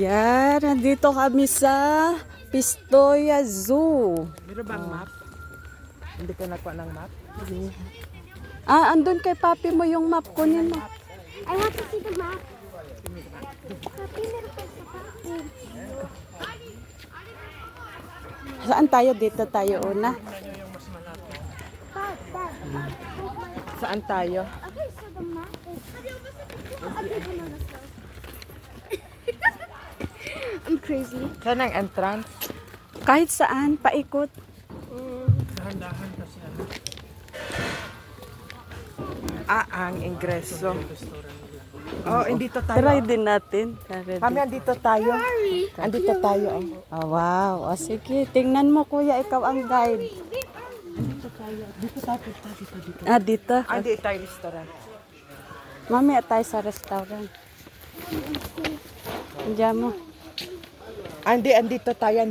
Yan, nandito kami sa Pistoia Zoo. Meron bang map? Hindi ka nagpa ng map? Andun kay papi mo yung map, kunin mo. I want to see the map. Papi, meron pa sa papi. Saan tayo? Dito tayo una. Dad. Saan tayo? Okay, so the map is... Okay, banana slow. I'm crazy. Saan ang entrance? Kahit saan, paikot. Dahan-dahan kasi ano. Ang ingreso. Oh, andito tayo. Try din natin. Kami andito tayo. Andito tayo. Oh, wow. O sige, tingnan mo kuya, ikaw ang guide. Andito tayo. Dito tayo. Dito. Dito. Andito tayo restaurant. Mamaya tayo sa restaurant. Andiyan mo. Andito tayo.